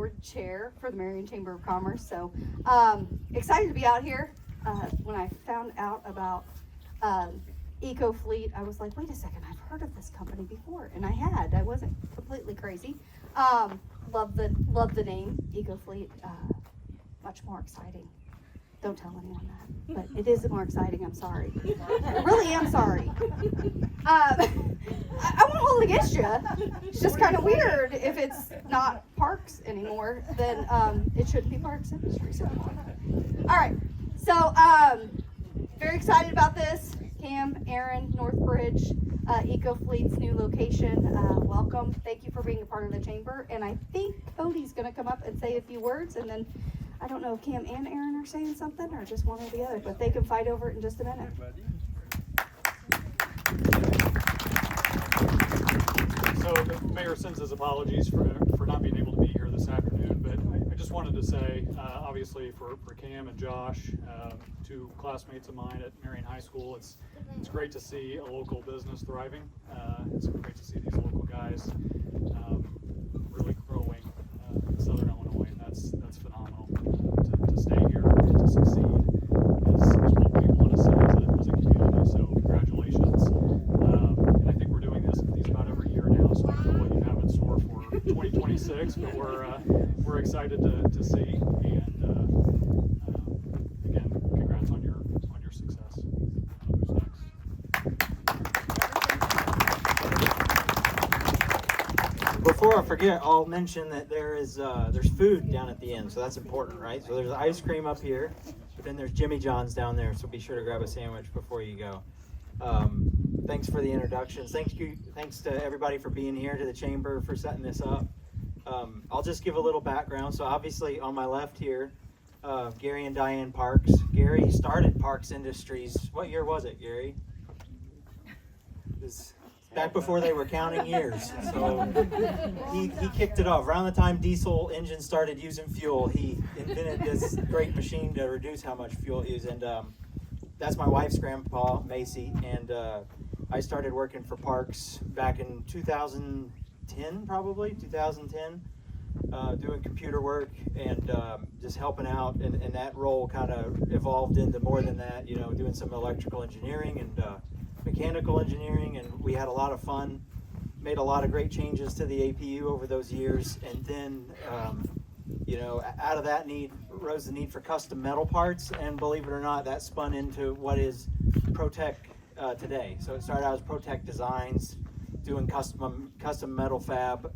board chair for the Marion Chamber of Commerce. So excited to be out here. When I found out about EcoFleet, I was like, wait a second, I've heard of this company before, and I wasn't completely crazy. Love the name EcoFleet. Much more exciting. Don't tell anyone that, but it is more exciting. I'm sorry. I really am sorry. I won't hold it against you. It's just kind of weird if it's not parks anymore, then it shouldn't be Parks Industries anymore. All right, so very excited about this. Cam, Aaron, Northbridge, EcoFleet's new location. Welcome. Thank you for being a part of the chamber. And I think Cody's going to come up and say a few words, and then I don't know if Cam and Aaron are saying something or just one or the other, but they can fight over it in just a minute. So the mayor sends his apologies for not being able to be here this afternoon, but I just wanted to say, obviously for Cam and Josh, two classmates of mine at Marion High School, it's great to see a local business thriving. It's great to see these local guys really growing in Southern Illinois, and that's phenomenal. To stay here and to succeed is what we want to see as a community. So congratulations. And I think we're doing these about every year now, so I don't know what you have in store for 2026, but we're excited to see. And again, congrats on your success. Who's next? Before I forget, I'll mention that there's food down at the end, so that's important, right? So there's ice cream up here, but then there's Jimmy John's down there, so be sure to grab a sandwich before you go. Thanks for the introductions. Thanks to everybody for being here, to the chamber for setting this up. I'll just give a little background. So obviously on my left here, Gary and Diane Parks. Gary started Parks Industries. What year was it, Gary? It was back before they were counting years. So he kicked it off. Around the time diesel engines started using fuel, he invented this great machine to reduce how much fuel it used. And that's my wife's grandpa, Macy. And I started working for Parks back in 2010, probably 2010, doing computer work and just helping out. And that role kind of evolved into more than that, you know, doing some electrical engineering and mechanical engineering, and we had a lot of fun, made a lot of great changes to the APU over those years. And then you know, out of that need arose the need for custom metal parts, and believe it or not, that spun into what is ProTech today. So it started out as ProTech Designs, doing custom metal fab,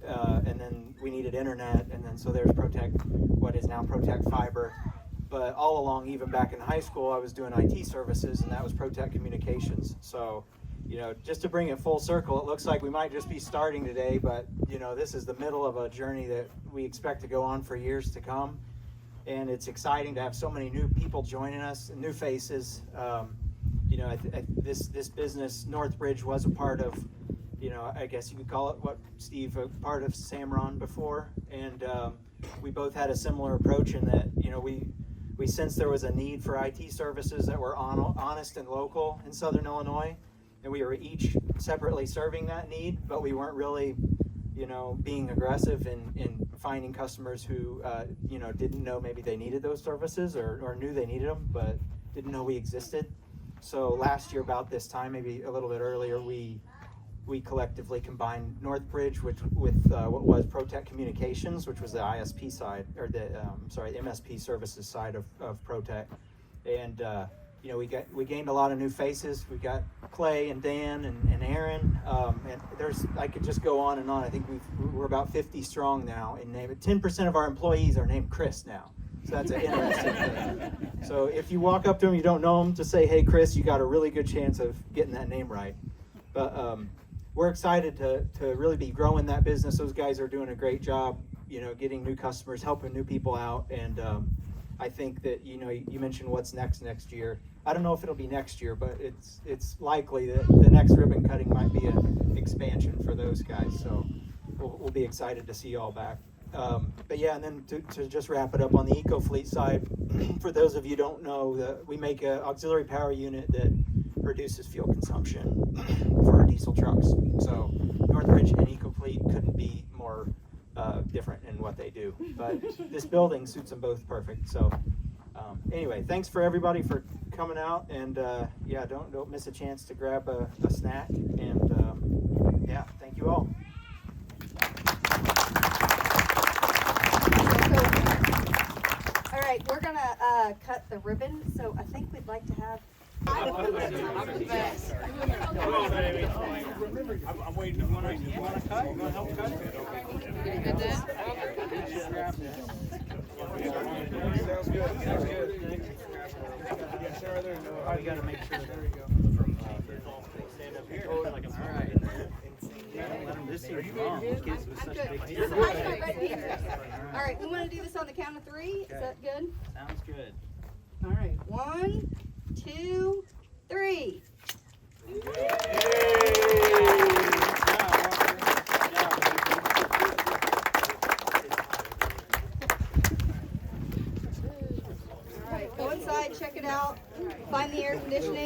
and then we needed internet, and then so there's ProTech, what is now ProTech Fiber. But all along, even back in high school, I was doing IT services, and that was ProTech Communications. So, you know, just to bring it full circle, it looks like we might just be starting today, but, you know, this is the middle of a journey that we expect to go on for years to come. And it's exciting to have so many new people joining us, and new faces. You know, this business, Northbridge, was a part of, you know, I guess you could call it, what, Steve, a part of Samron before. And we both had a similar approach in that, you know, we sensed there was a need for IT services that were honest and local in Southern Illinois, and we were each separately serving that need, but we weren't really, you know, being aggressive in finding customers who, you know, didn't know maybe they needed those services or knew they needed them, but didn't know we existed. So last year about this time, maybe a little bit earlier, we collectively combined Northbridge with what was ProTech Communications, which was the ISP side, or the MSP services side of ProTech. And you know, we gained a lot of new faces. We got Clay and Dan and Aaron, and I could just go on and on. I think we're about 50 strong now in name. 10% of our employees are named Chris now. So that's an interesting thing. So if you walk up to them, you don't know them, to say, hey, Chris, you got a really good chance of getting that name right. But we're excited to really be growing that business. Those guys are doing a great job, you know, getting new customers, helping new people out. And I think that, you know, you mentioned what's next year. I don't know if it'll be next year, but it's likely that the next ribbon cutting might be an expansion for those guys. So we'll be excited to see you all back. But yeah, and then to just wrap it up on the EcoFleet side, for those of you who don't know, we make an auxiliary power unit that reduces fuel consumption for our diesel trucks. So Northbridge and EcoFleet couldn't be more different in what they do. But this building suits them both perfect. So anyway, thanks for everybody for coming out, and yeah, don't miss a chance to grab a snack. And yeah, thank you all. All right, we're gonna cut the ribbon. So I think we'd like to have. I'm waiting. You want to cut? You want to help cut? Sounds good. Sounds good. Yeah, Sarah, there you go. Oh, you got to make sure. There you go. Stand up here. All right. Let them just see wrong. Kids with such big teeth. All right, we want to do this on the count of 3. Is that good? Sounds good. All right, 1, 2, 3. All right, go inside, check it out, find the air conditioning.